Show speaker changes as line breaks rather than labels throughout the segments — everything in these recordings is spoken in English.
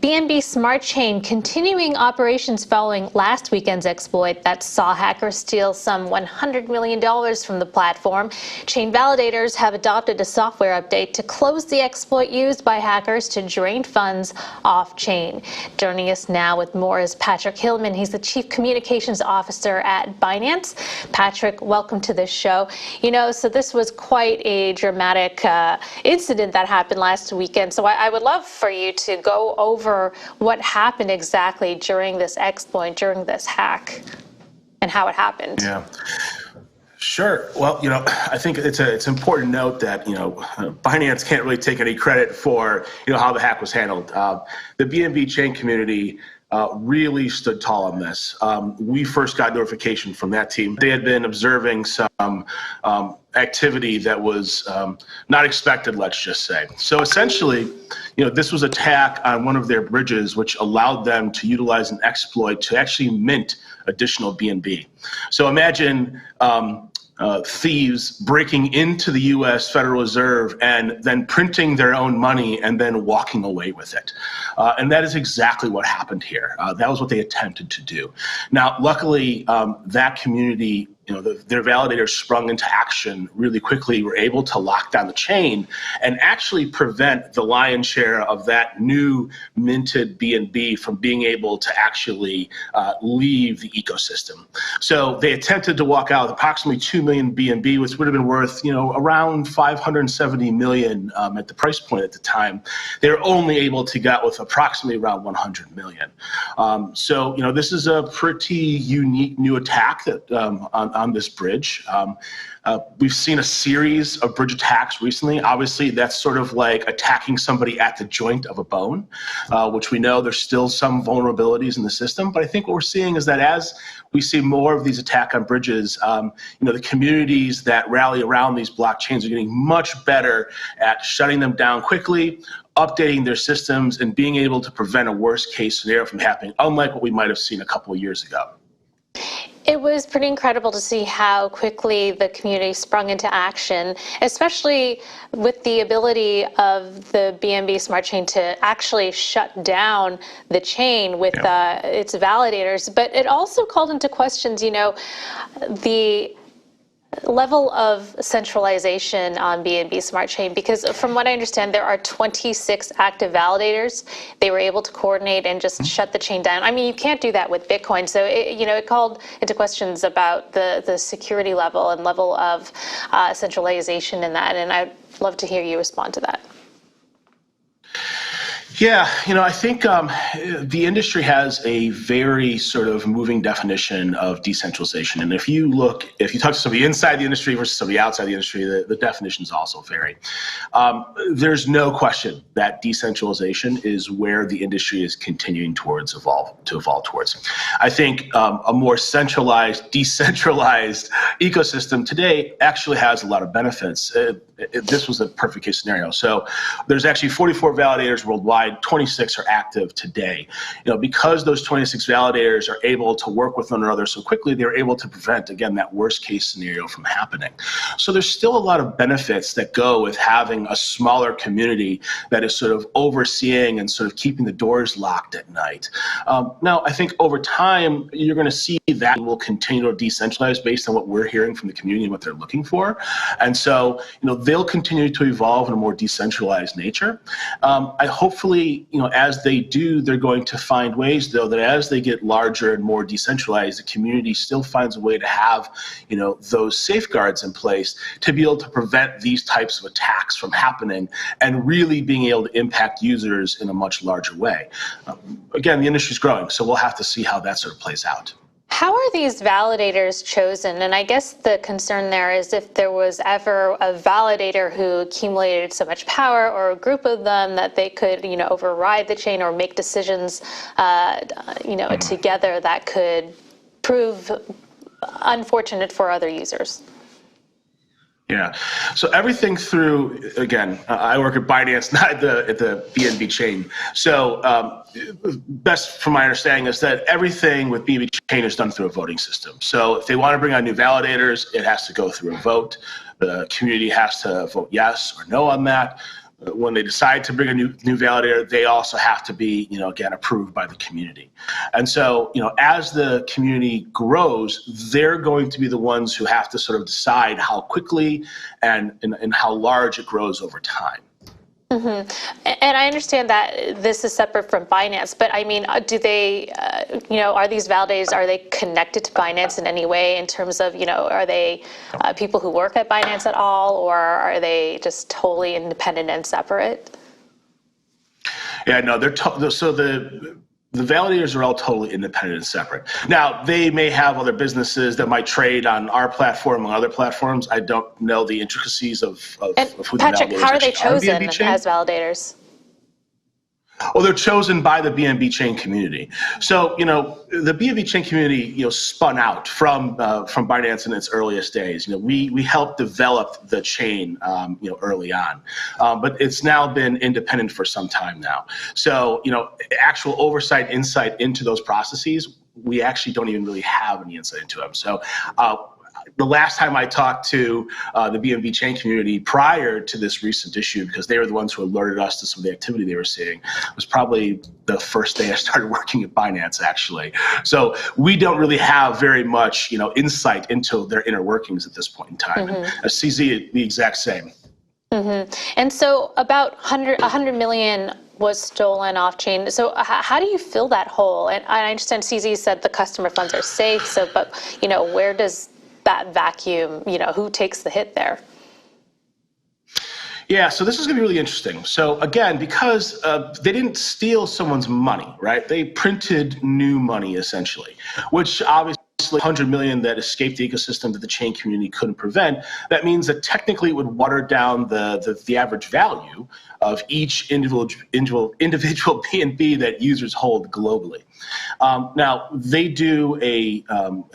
BNB Smart Chain continuing operations following last weekend's exploit that saw hackers steal some $100 million from the platform. Chain validators have adopted a software update to close the exploit used by hackers to drain funds off-chain. Joining us now with more is Patrick Hillmann. He's the Chief Communications Officer at Binance. Patrick, welcome to the show. So this was quite a dramatic incident that happened last weekend. So I would love for you to go over what happened exactly during this exploit, during this hack, and how it happened.
Yeah. Sure. Well, I think it's important to note that, Binance can't really take any credit for, how the hack was handled. The BNB chain community really stood tall on this. We first got notification from that team. They had been observing some activity that was not expected, let's just say. So essentially, this was an attack on one of their bridges, which allowed them to utilize an exploit to actually mint additional BNB. So imagine thieves breaking into the U.S. Federal Reserve and then printing their own money and then walking away with it. And that is exactly what happened here. That was what they attempted to do. Now, luckily, that community, their validators sprung into action really quickly, were able to lock down the chain and actually prevent the lion's share of that new minted BNB from being able to actually leave the ecosystem. So they attempted to walk out with approximately 2 million BNB, which would have been worth, around 570 million at the price point at the time. They were only able to get with approximately around 100 million. So, this is a pretty unique new attack that on this bridge. We've seen a series of bridge attacks recently. Obviously, that's sort of like attacking somebody at the joint of a bone, which we know there's still some vulnerabilities in the system. But I think what we're seeing is that as we see more of these attacks on bridges, the communities that rally around these blockchains are getting much better at shutting them down quickly, updating their systems, and being able to prevent a worst case scenario from happening, unlike what we might have seen a couple of years ago.
It was pretty incredible to see how quickly the community sprung into action, especially with the ability of the BNB Smart Chain to actually shut down the chain with its validators. But it also called into questions, the level of centralization on BNB Smart Chain, because from what I understand, there are 26 active validators. They were able to coordinate and just shut the chain down. I mean, you can't do that with Bitcoin. So, it called into questions about the security level and level of centralization in that. And I'd love to hear you respond to that.
Yeah, I think the industry has a very sort of moving definition of decentralization. And if you talk to somebody inside the industry versus somebody outside the industry, the definitions also vary. There's no question that decentralization is where the industry is continuing to evolve towards. I think a more centralized, decentralized ecosystem today actually has a lot of benefits. This was a perfect case scenario. So there's actually 44 validators worldwide. 26 are active today. Because those 26 validators are able to work with one another so quickly, they're able to prevent, again, that worst case scenario from happening. So there's still a lot of benefits that go with having a smaller community that is sort of overseeing and sort of keeping the doors locked at night. Now, I think over time, you're going to see that will continue to decentralize based on what we're hearing from the community and what they're looking for. And so, they'll continue to evolve in a more decentralized nature. Hopefully, as they do, they're going to find ways, though, that as they get larger and more decentralized, the community still finds a way to have, those safeguards in place to be able to prevent these types of attacks from happening and really being able to impact users in a much larger way. Again, the industry's growing, so we'll have to see how that sort of plays out.
How are these validators chosen? And I guess the concern there is if there was ever a validator who accumulated so much power, or a group of them, that they could, override the chain or make decisions, together that could prove unfortunate for other users.
Yeah. So everything through, again, I work at Binance, not at the BNB chain. So best from my understanding is that everything with BNB chain is done through a voting system. So if they want to bring on new validators, it has to go through a vote. The community has to vote yes or no on that. when they decide to bring a new validator, they also have to be, again, approved by the community. And so, as the community grows, they're going to be the ones who have to sort of decide how quickly and how large it grows over time.
Mm-hmm. And I understand that this is separate from Binance, but I mean, do they, are these validators, are they connected to Binance in any way in terms of, are they people who work at Binance at all, or are they just totally independent and separate?
Yeah, no, so the validators are all totally independent and separate. Now, they may have other businesses that might trade on our platform and other platforms. I don't know the intricacies of who
Patrick,
the validators
how are they chosen
as
validators?
Well, they're chosen by the BNB Chain community. So, the BNB Chain community, spun out from Binance in its earliest days. We helped develop the chain, early on, but it's now been independent for some time now. So, actual oversight, insight into those processes, we actually don't even really have any insight into them. So, the last time I talked to the BNB Chain community prior to this recent issue, because they were the ones who alerted us to some of the activity they were seeing, was probably the first day I started working at Binance, actually. So we don't really have very much, insight into their inner workings at this point in time. Mm-hmm. And CZ, the exact same.
Mm-hmm. And so about 100 million was stolen off chain. So how do you fill that hole? And I understand CZ said the customer funds are safe. So, but where does that vacuum, who takes the hit there?
Yeah, so this is going to be really interesting. So again, because they didn't steal someone's money, right? They printed new money essentially, which obviously 100 million that escaped the ecosystem that the chain community couldn't prevent. That means that technically it would water down the average value of each individual BNB that users hold globally. Now, they do a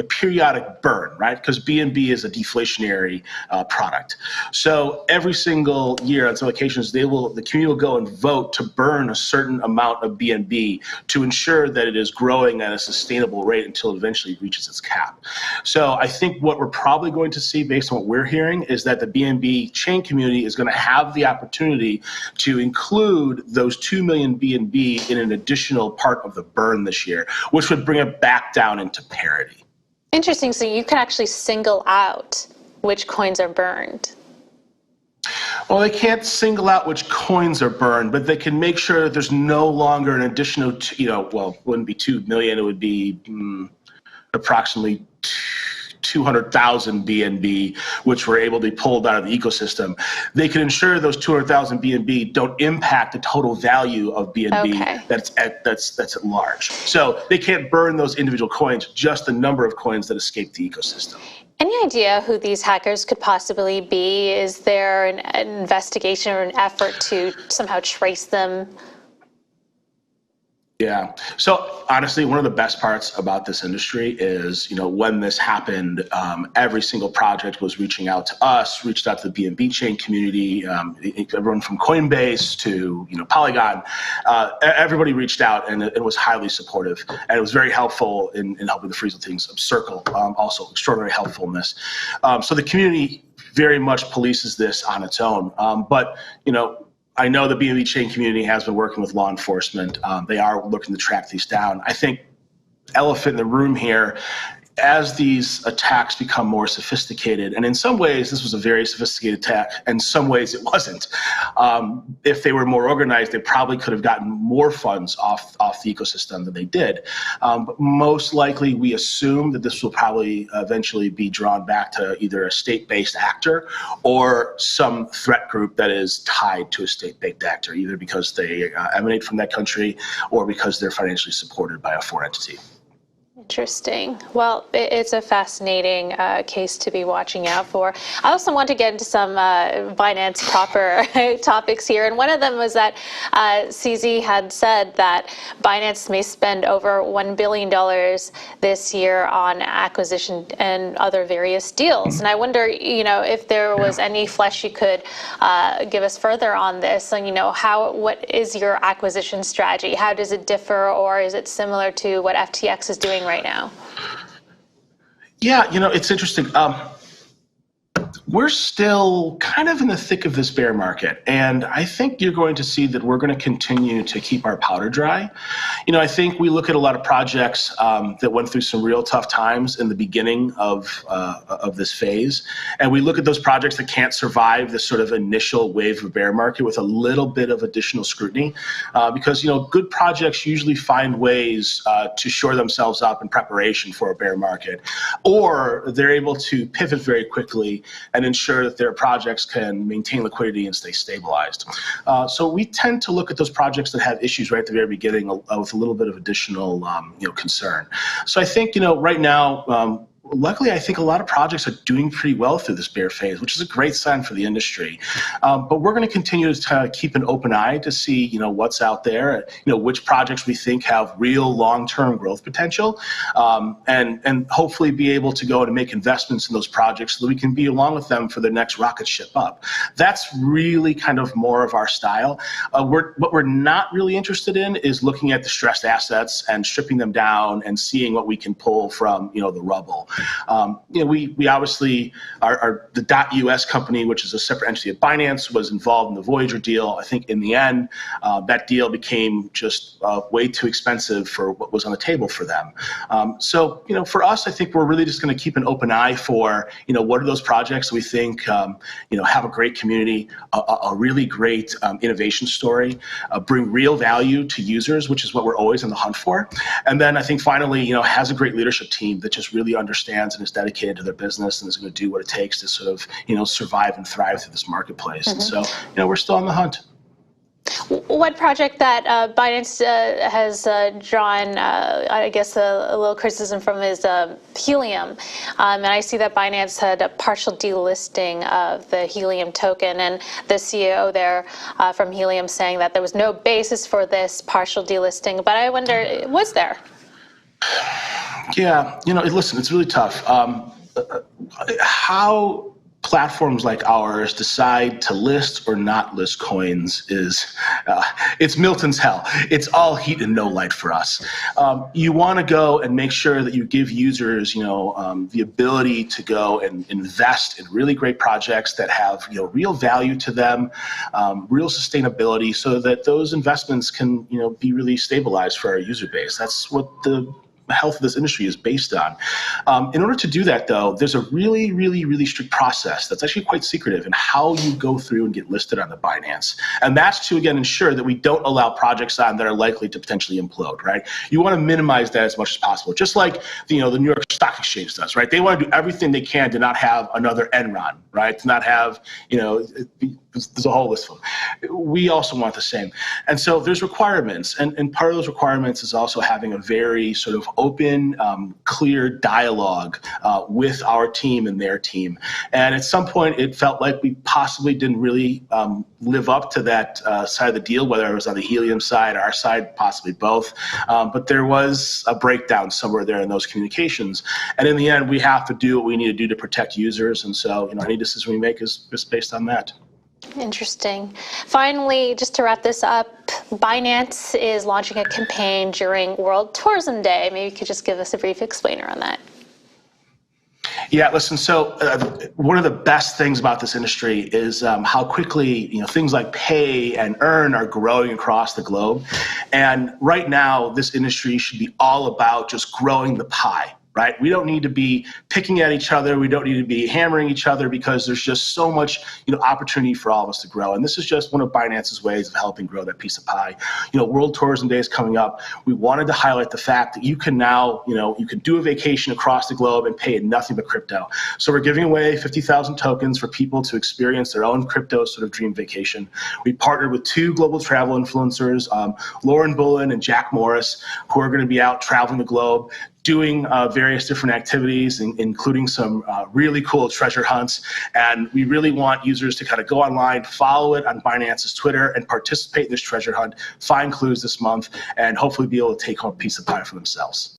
periodic burn, right? Because BNB is a deflationary product. So every single year on some occasions, the community will go and vote to burn a certain amount of BNB to ensure that it is growing at a sustainable rate until it eventually reaches its cap. So I think what we're probably going to see, based on what we're hearing, is that the BNB chain community is going to have the opportunity to include those 2 million BNB in an additional part of the burn this year, which would bring it back down into parity.
Interesting. So you can actually single out which coins are burned.
Well, they can't single out which coins are burned, but they can make sure that there's no longer an additional, it wouldn't be 2 million, it would be approximately 200,000 BNB, which were able to be pulled out of the ecosystem. They can ensure those 200,000 BNB don't impact the total value of BNB. Okay. that's at large. So they can't burn those individual coins, just the number of coins that escape the ecosystem.
Any idea who these hackers could possibly be? Is there an investigation or an effort to somehow trace them?
Yeah. So honestly, one of the best parts about this industry is, when this happened, every single project was reaching out to us, reached out to the BNB chain community, everyone from Coinbase to, Polygon, everybody reached out, and it was highly supportive, and it was very helpful in helping the Freezel teams circle, also extraordinary helpfulness. So the community very much polices this on its own. But, I know the BNB chain community has been working with law enforcement. They are looking to track these down. I think elephant in the room here, as these attacks become more sophisticated, and in some ways this was a very sophisticated attack, and in some ways it wasn't. If they were more organized, they probably could have gotten more funds off the ecosystem than they did. But most likely, we assume that this will probably eventually be drawn back to either a state-based actor or some threat group that is tied to a state-based actor, either because they emanate from that country or because they're financially supported by a foreign entity.
Interesting. Well, it's a fascinating case to be watching out for. I also want to get into some Binance proper topics here. And one of them was that CZ had said that Binance may spend over $1 billion this year on acquisition and other various deals. And I wonder, if there was any flesh you could give us further on this. And, what is your acquisition strategy? How does it differ, or is it similar to what FTX is doing right now?
Yeah, it's interesting. we're still kind of in the thick of this bear market. And I think you're going to see that we're going to continue to keep our powder dry. I think we look at a lot of projects that went through some real tough times in the beginning of this phase. And we look at those projects that can't survive this sort of initial wave of bear market with a little bit of additional scrutiny. Because, good projects usually find ways to shore themselves up in preparation for a bear market. Or they're able to pivot very quickly and ensure that their projects can maintain liquidity and stay stabilized. So we tend to look at those projects that have issues right at the very beginning with a little bit of additional concern. So I think, right now, luckily, I think a lot of projects are doing pretty well through this bear phase, which is a great sign for the industry. But we're going to continue to keep an open eye to see, what's out there, which projects we think have real long-term growth potential, and hopefully be able to go and make investments in those projects so that we can be along with them for the next rocket ship up. That's really kind of more of our style. What we're not really interested in is looking at distressed assets and stripping them down and seeing what we can pull from, the rubble. We obviously are the .us company, which is a separate entity of Binance, was involved in the Voyager deal. I think in the end, that deal became just way too expensive for what was on the table for them. So, for us, I think we're really just going to keep an open eye for, what are those projects we think, have a great community, a really great innovation story, bring real value to users, which is what we're always on the hunt for. And then I think finally, has a great leadership team that just really understands and is dedicated to their business and is going to do what it takes to sort of, survive and thrive through this marketplace. And so, we're still on the hunt.
One project that Binance has drawn, I guess, a little criticism from is Helium. And I see that Binance had a partial delisting of the Helium token, and the CEO there from Helium saying that there was no basis for this partial delisting. But I wonder, was there?
Yeah, listen, it's really tough. How platforms like ours decide to list or not list coins is, it's Milton's hell. It's all heat and no light for us. You want to go and make sure that you give users, the ability to go and invest in really great projects that have, real value to them, real sustainability, so that those investments can, be really stabilized for our user base. That's what the health of this industry is based on. In order to do that, though, there's a really, really, really strict process that's actually quite secretive in how you go through and get listed on the Binance. And that's to, again, ensure that we don't allow projects on that are likely to potentially implode, right? You want to minimize that as much as possible, just like the New York Stock Exchange does, right? They want to do everything they can to not have another Enron, right? To not have, there's a whole list of them. We also want the same. And so there's requirements. And part of those requirements is also having a very sort of open, clear dialogue with our team and their team. And at some point, it felt like we possibly didn't really live up to that side of the deal, whether it was on the Helium side, our side, possibly both. But there was a breakdown somewhere there in those communications. And in the end, we have to do what we need to do to protect users. And so, any decision we make is just based on that.
Interesting. Finally, just to wrap this up, Binance is launching a campaign during World Tourism Day. Maybe you could just give us a brief explainer on that.
Yeah, listen, so one of the best things about this industry is how quickly things like pay and earn are growing across the globe. And right now, this industry should be all about just growing the pie. Right? We don't need to be picking at each other. We don't need to be hammering each other, because there's just so much, opportunity for all of us to grow. And this is just one of Binance's ways of helping grow that piece of pie. World Tourism Day is coming up. We wanted to highlight the fact that you can now, you can do a vacation across the globe and pay nothing but crypto. So we're giving away 50,000 tokens for people to experience their own crypto sort of dream vacation. We partnered with 2 global travel influencers, Lauren Bullen and Jack Morris, who are going to be out traveling the globe, doing various different activities, including some really cool treasure hunts. And we really want users to kind of go online, follow it on Binance's Twitter, and participate in this treasure hunt, find clues this month, and hopefully be able to take home a piece of pie for themselves.